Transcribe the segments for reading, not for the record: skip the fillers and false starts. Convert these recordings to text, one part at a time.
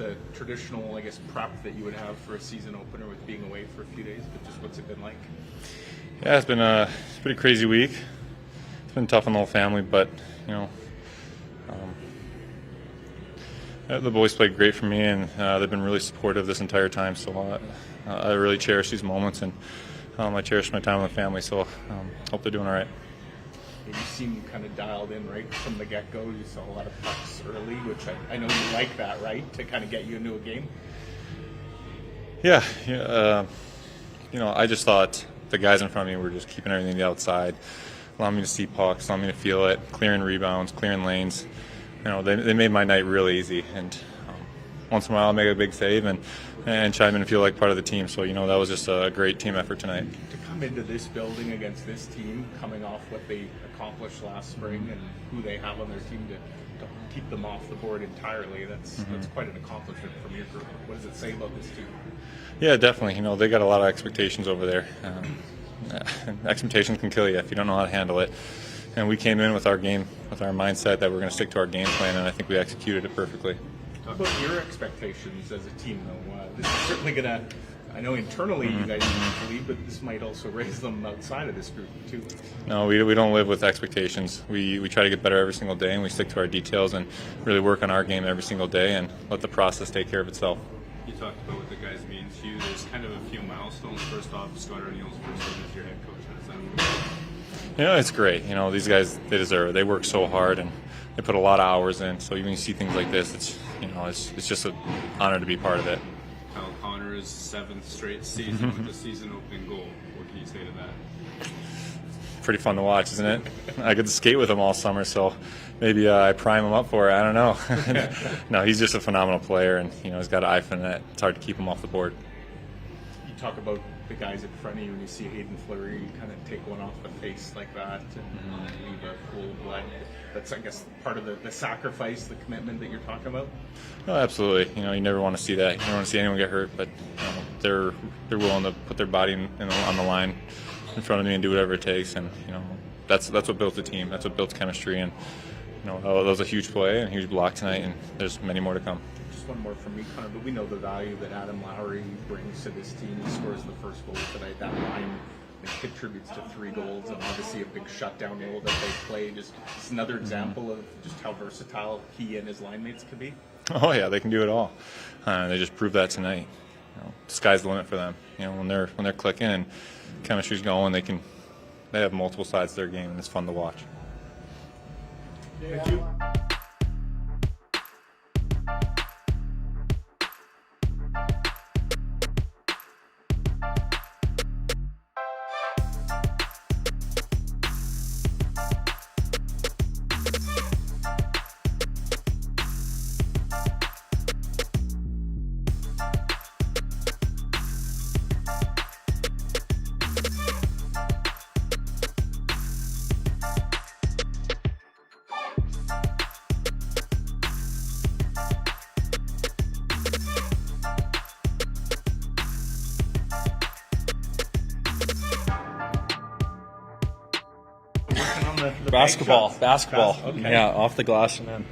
the traditional, I guess, prep that you would have for a season opener with being away for a few days, but just what's it been like? Yeah, it's been a pretty crazy week. It's been tough on the whole family, but the boys played great for me, and they've been really supportive this entire time. So I really cherish these moments, and I cherish my time with the family. So hope they're doing all right. You seem kind of dialed in right from the get-go. You saw a lot of pucks early, which I know you like that, right, to kind of get you into a game? Yeah. I just thought the guys in front of me were just keeping everything to the outside, allowing me to see pucks, allowing me to feel it, clearing rebounds, clearing lanes. They made my night real easy, and once in a while I'll make a big save and chime in and feel like part of the team. So that was just a great team effort tonight. To come into this building against this team, coming off what they accomplished last spring and who they have on their team to keep them off the board entirely, that's quite an accomplishment from your group. What does it say about this team? Yeah, definitely. They got a lot of expectations over there. Expectations can kill you if you don't know how to handle it. And we came in with our game, with our mindset that we're going to stick to our game plan, and I think we executed it perfectly. Talk about your expectations as a team, though. This is certainly going to, I know internally you guys believe, but this might also raise them outside of this group, too. No, we don't live with expectations. We try to get better every single day, and we stick to our details and really work on our game every single day and let the process take care of itself. You talked about what the guys mean to you. There's kind of a few milestones. First off, Scott Arniel's first game as your head coach. How does that feel? It's great. These guys, they deserve it. They work so hard and they put a lot of hours in. So when you see things like this, it's just an honor to be part of it. Kyle Connor's 7th straight season with the season-opening goal. What can you say to that? Pretty fun to watch, isn't it? I get to skate with him all summer, so maybe I prime him up for it. I don't know. No, he's just a phenomenal player, and he's got an eye for net. It's hard to keep him off the board. You talk about the guys in front of you when you see Hayden Fleury, you kind of take one off the face like that and leave a cool blood. That's, I guess, part of the sacrifice, the commitment that you're talking about? No, absolutely. You never want to see that. You don't want to see anyone get hurt, but they're willing to put their body on the line in front of me and do whatever it takes, and that's what built the team. That's what built chemistry, and that was a huge play and a huge block tonight, and there's many more to come. Just one more from me, Connor, but we know the value that Adam Lowry brings to this team. He scores the first goal tonight. That line contributes to 3 goals, and obviously a big shutdown role that they play. Just another example of just how versatile he and his line mates can be. Oh yeah, they can do it all. They just proved that tonight. Sky's the limit for them. When they're clicking and chemistry's going, they have multiple sides to their game, and it's fun to watch. Thank you. Basketball. Okay. Yeah, off the glass and in.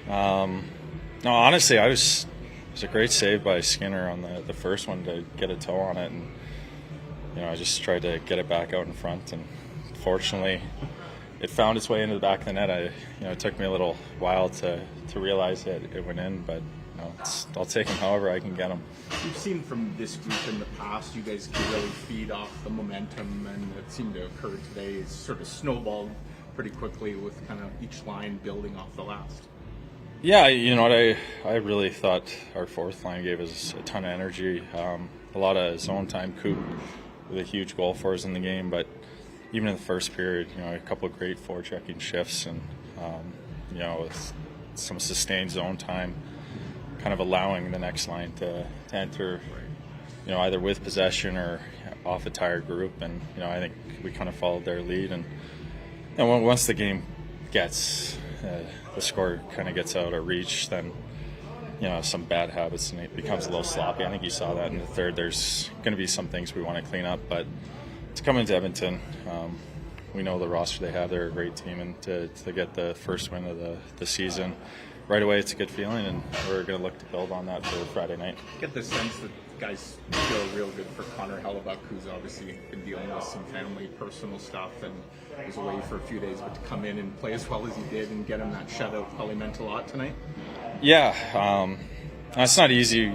No, honestly, it was a great save by Skinner on the first one to get a toe on it, and I just tried to get it back out in front, and fortunately, it found its way into the back of the net. It took me a little while to realize that it went in, but I'll take them however I can get them. We've seen from this group in the past, you guys can really feed off the momentum, and it seemed to occur today. It's sort of snowballed pretty quickly with kind of each line building off the last. Yeah, you know what, I really thought our fourth line gave us a ton of energy. A lot of zone time. Coop with a huge goal for us in the game, but even in the first period, a couple of great forechecking shifts, and with some sustained zone time, kind of allowing the next line to enter, either with possession or off a tired group, and I think we kind of followed their lead, and once the game gets the score kind of gets out of reach, then some bad habits, and it becomes a little sloppy. I think you saw that in the third. There's going to be some things we want to clean up, but to come into Edmonton, we know the roster they have. They're a great team, and to get the first win of the season right away it's a good feeling, and we're going to look to build on that for Friday night. Get the sense that guys feel real good for Connor Hellebuyck, who's obviously been dealing with some family, personal stuff, and was away for a few days, but to come in and play as well as he did and get him that shutout probably meant a lot tonight. Yeah, it's not easy,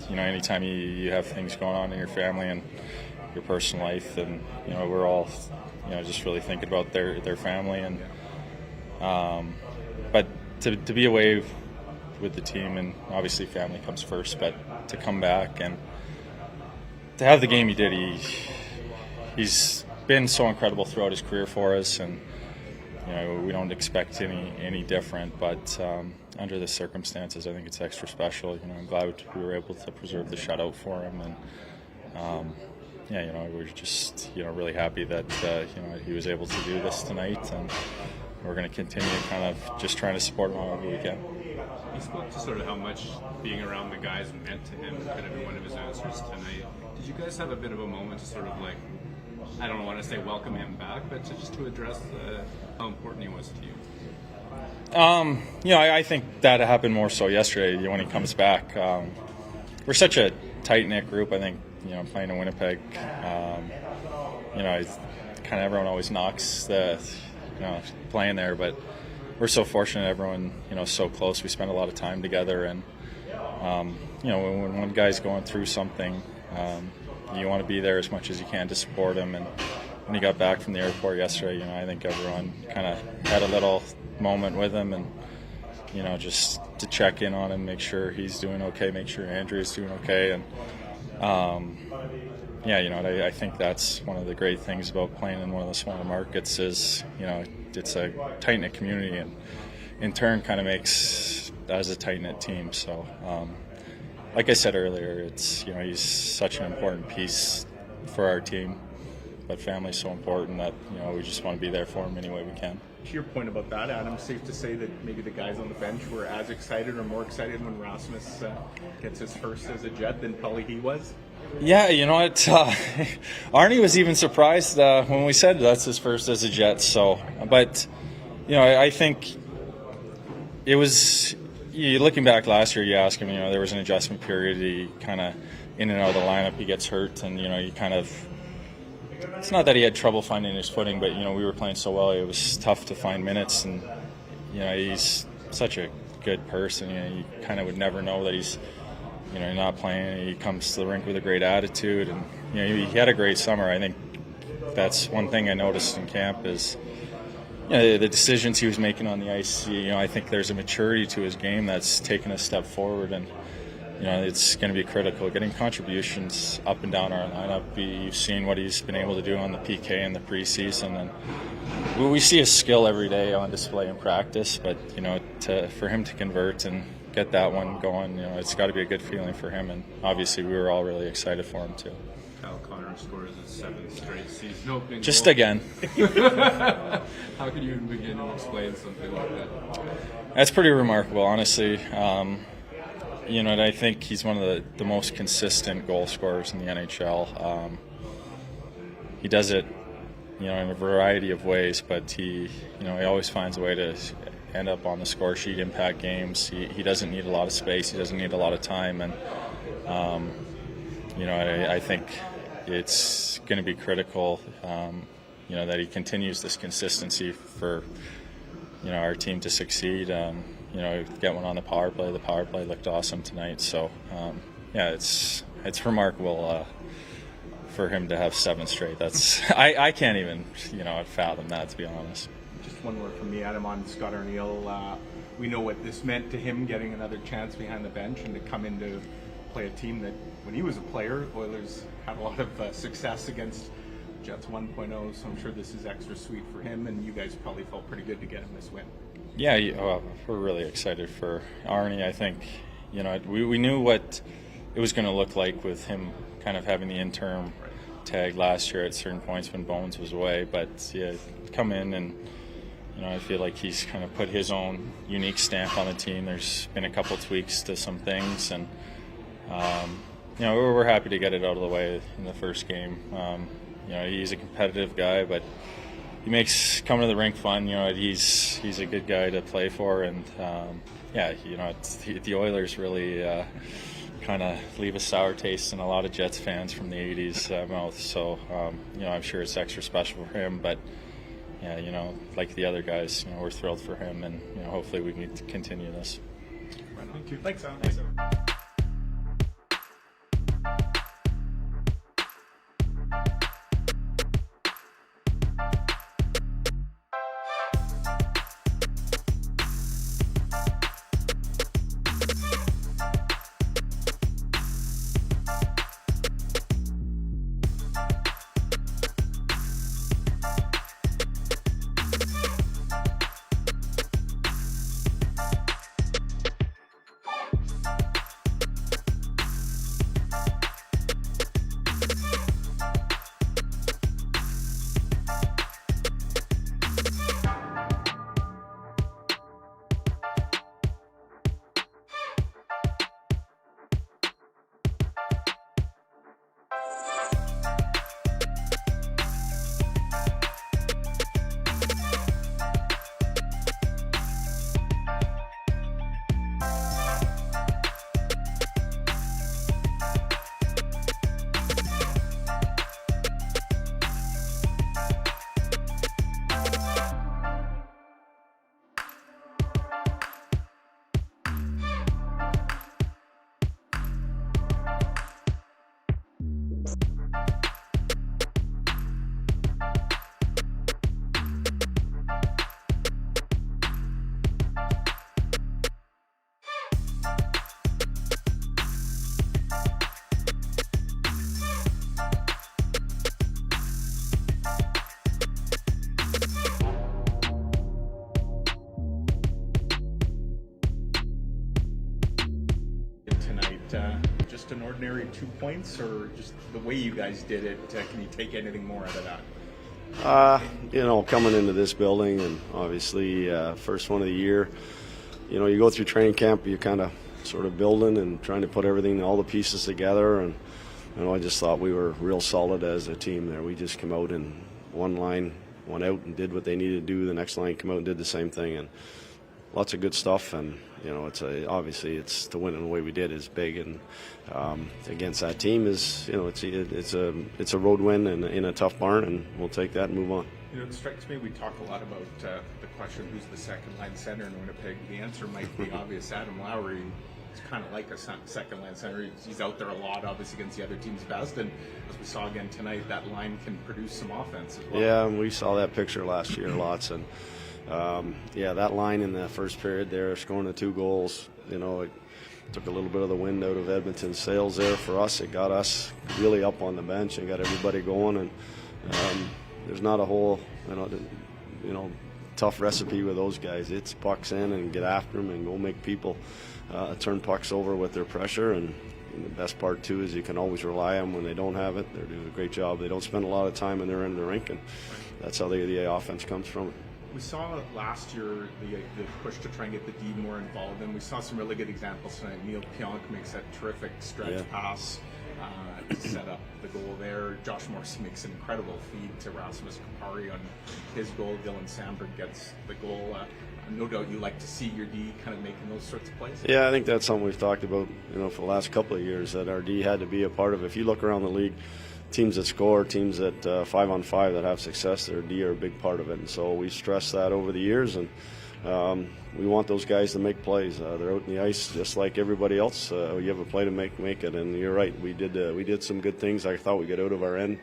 anytime you have things going on in your family and your personal life, and we're all just really thinking about their family, and but to be away with the team, and obviously family comes first, but to come back and to have the game he did, he's been so incredible throughout his career for us, and we don't expect any different, but under the circumstances, I think it's extra special. I'm glad we were able to preserve the shutout for him, and we're just really happy that he was able to do this tonight, and we're going to continue kind of just trying to support him however we can. He spoke to sort of how much being around the guys meant to him, kind of in one of his answers tonight. Did you guys have a bit of a moment to sort of like, I don't want to say welcome him back, but just to address how important he was to you? I think that happened more so yesterday when he comes back. We're such a tight-knit group. I think, playing in Winnipeg, kind of everyone always knocks playing there, but we're so fortunate everyone, so close. We spend a lot of time together, and, when one guy's going through something, you want to be there as much as you can to support him. And when he got back from the airport yesterday, I think everyone kind of had a little moment with him, and just to check in on him, make sure he's doing okay, make sure Andrea's doing okay, and I think that's one of the great things about playing in one of the smaller markets is it's a tight knit community, and in turn kind of makes us a tight knit team. So like I said earlier, it's he's such an important piece for our team, but family's so important that we just want to be there for him any way we can. To your point about that, Adam, safe to say that maybe the guys on the bench were as excited or more excited when Rasmus gets his first as a Jet than probably he was? Yeah, Arnie was even surprised when we said that's his first as a Jet. So, but I think it was. Looking back last year, you ask him. There was an adjustment period. He kind of in and out of the lineup. He gets hurt, and he kind of. It's not that he had trouble finding his footing, but we were playing so well. It was tough to find minutes, and he's such a good person. You kind of would never know that he's. Not playing. He comes to the rink with a great attitude, and he had a great summer. I think that's one thing I noticed in camp is the decisions he was making on the ice. I think there's a maturity to his game that's taken a step forward, and it's going to be critical. Getting contributions up and down our lineup. You've seen what he's been able to do on the PK in the preseason, and we see his skill every day on display in practice. But for him to convert and get that one going, it's got to be a good feeling for him, and obviously we were all really excited for him too. Kyle Connor scores his 7th straight season opening just goal. Again. How can you even begin to explain something like that? That's pretty remarkable, honestly. I think he's one of the most consistent goal scorers in the NHL. He does it, in a variety of ways, but he always finds a way to end up on the score sheet, impact games. He doesn't need a lot of space. He doesn't need a lot of time, and I think it's going to be critical, that he continues this consistency for our team to succeed. Get one on the power play. The power play looked awesome tonight. So it's remarkable for him to have 7 straight. That's I can't even fathom that, to be honest. Just one word from me, Adam, on Scott Arniel. We know what this meant to him, getting another chance behind the bench and to come in to play a team that, when he was a player, Oilers had a lot of success against Jets 1.0, so I'm sure this is extra sweet for him, and you guys probably felt pretty good to get him this win. Yeah, we're really excited for Arnie. I think, we knew what it was going to look like with him kind of having the interim tag last year at certain points when Bones was away, but come in and I feel like he's kind of put his own unique stamp on the team. There's been a couple tweaks to some things, and we're happy to get it out of the way in the first game. He's a competitive guy, but makes coming to the rink fun. He's a good guy to play for, and the Oilers really kind of leave a sour taste in a lot of Jets fans from the '80s mouth. So I'm sure it's extra special for him, but. Yeah, like the other guys, we're thrilled for him, and hopefully we can continue this. Thank you. Thanks, Alan. Just an ordinary 2 points, or just the way you guys did it? Can you take anything more out of that? Coming into this building, and obviously first one of the year, you go through training camp, you kind of sort of building and trying to put everything, all the pieces together, and I just thought we were real solid as a team there. We just came out and one line went out and did what they needed to do. The next line came out and did the same thing, and lots of good stuff. And obviously it's to win in the way we did is big, and against that team is it's a road win in a tough barn, and we'll take that and move on. It strikes me we talk a lot about the question who's the second line center in Winnipeg. The answer might be obvious. Adam Lowry is kind of like a second line center. He's out there a lot, obviously against the other team's best, and as we saw again tonight, that line can produce some offense as well. Yeah, and we saw that picture last year lots, and that line in the first period there, scoring the 2 goals, it took a little bit of the wind out of Edmonton's sails there for us. It got us really up on the bench and got everybody going, and there's not a whole, tough recipe with those guys. It's pucks in and get after them and go make people turn pucks over with their pressure, and the best part too is you can always rely on them when they don't have it. They're doing a great job. They don't spend a lot of time in their end of the rink, and that's how the offense comes from it. We saw last year the push to try and get the D more involved, and we saw some really good examples tonight. Neil Pionk makes that terrific stretch pass to set up the goal there. Josh Morse makes an incredible feed to Rasmus Kupari on his goal. Dylan Sandberg gets the goal. No doubt you like to see your D kind of making those sorts of plays. Yeah, I think that's something we've talked about, for the last couple of years, that our D had to be a part of it. If you look around the league, teams that score, teams that 5-on-5 that have success, their D are a big part of it. And so we stressed that over the years, and we want those guys to make plays. They're out in the ice just like everybody else. You have a play to make it, and you're right. We did some good things. I thought we got out of our end.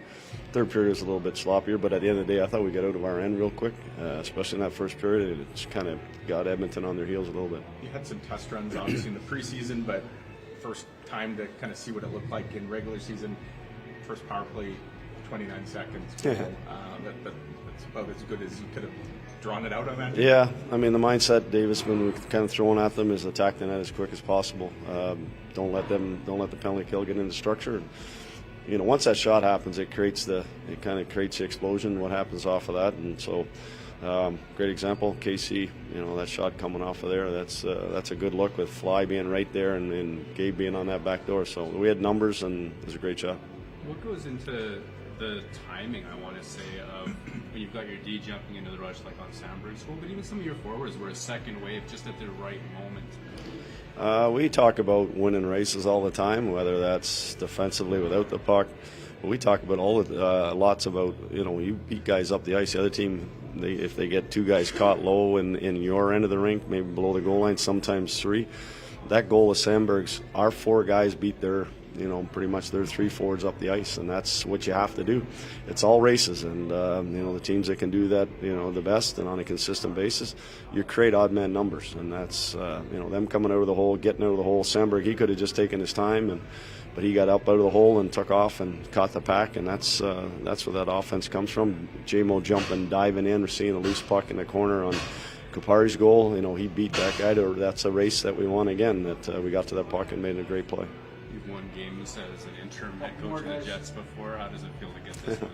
Third period was a little bit sloppier, but at the end of the day, I thought we got out of our end real quick, especially in that first period. It just kind of got Edmonton on their heels a little bit. You had some test runs, obviously, in the preseason, but first time to kind of see what it looked like in regular season. First power play, 29 seconds. That's about as good as you could have drawn it out on that. Yeah, I mean, the mindset Davis been kind of throwing at them is attack the net as quick as possible. Don't let the penalty kill get into structure. Once that shot happens, it kind of creates the explosion. What happens off of that, and so great example, KC. That shot coming off of there. That's a good look with Fly being right there and Gabe being on that back door. So we had numbers, and it was a great shot. What goes into the timing, I want to say, of when you've got your D jumping into the rush like on Sandberg's goal, but even some of your forwards were a second wave just at the right moment. We talk about winning races all the time, whether that's defensively without the puck. But we talk about lots about, you beat guys up the ice. The other team, if they get two guys caught low in your end of the rink, maybe below the goal line, sometimes three. That goal of Sandberg's, our four guys beat their, pretty much their three forwards up the ice, and that's what you have to do. It's all races, and the teams that can do that, the best and on a consistent basis, you create odd man numbers, and that's them coming out of the hole, getting out of the hole. Sandberg, he could have just taken his time, but he got up out of the hole and took off and caught the pack, and that's where that offense comes from. J-Mo jumping, diving in, or seeing a loose puck in the corner on Kupari's goal. He beat that guy. That's a race that we won again, that we got to that puck and made a great play. You've won games as an interim head coach of the Jets before. How does it feel to get this one?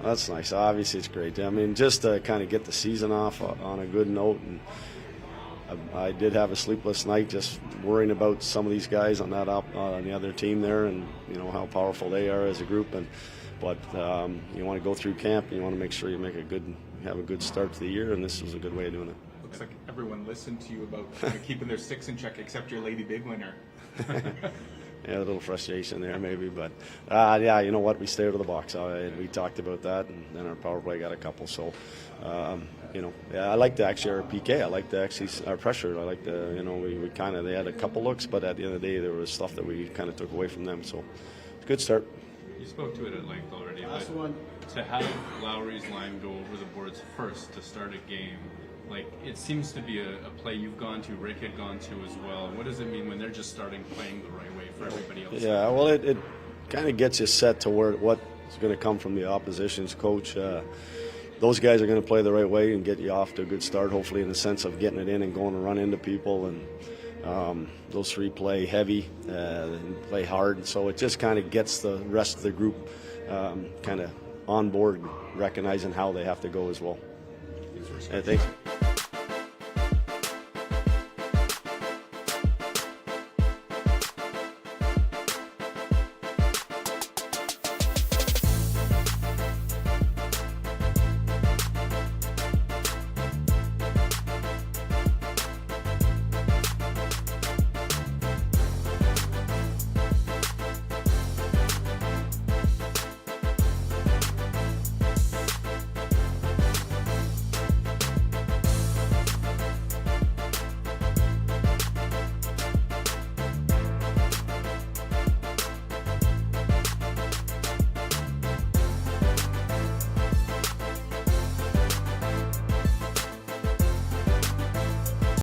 That's nice. Obviously, it's great. I mean, just to kind of get the season off on a good note. And I did have a sleepless night just worrying about some of these guys on the other team there, and how powerful they are as a group. But you want to go through camp, and you want to make sure you have a good start to the year, and this was a good way of doing it. Looks like everyone listened to you about keeping their sticks in check, except your Lady Big winner. Yeah, a little frustration there maybe, but yeah, you know what? We stayed out of the box. We talked about that, and then our power play got a couple. So, I liked our PK. I liked our pressure. I liked we kind of, they had a couple looks, but at the end of the day, there was stuff that we kind of took away from them. So, good start. You spoke to it at length already, but to have Lowry's line go over the boards first to start a game, it seems to be a play you've gone to, Rick had gone to as well. What does it mean when they're just starting playing the right way for everybody else? Yeah, well, it kind of gets you set to what's going to come from the opposition's coach. Those guys are going to play the right way and get you off to a good start, hopefully in the sense of getting it in and going to run into people. And those three play heavy and play hard. So it just kind of gets the rest of the group kind of on board, recognizing how they have to go as well. Thanks.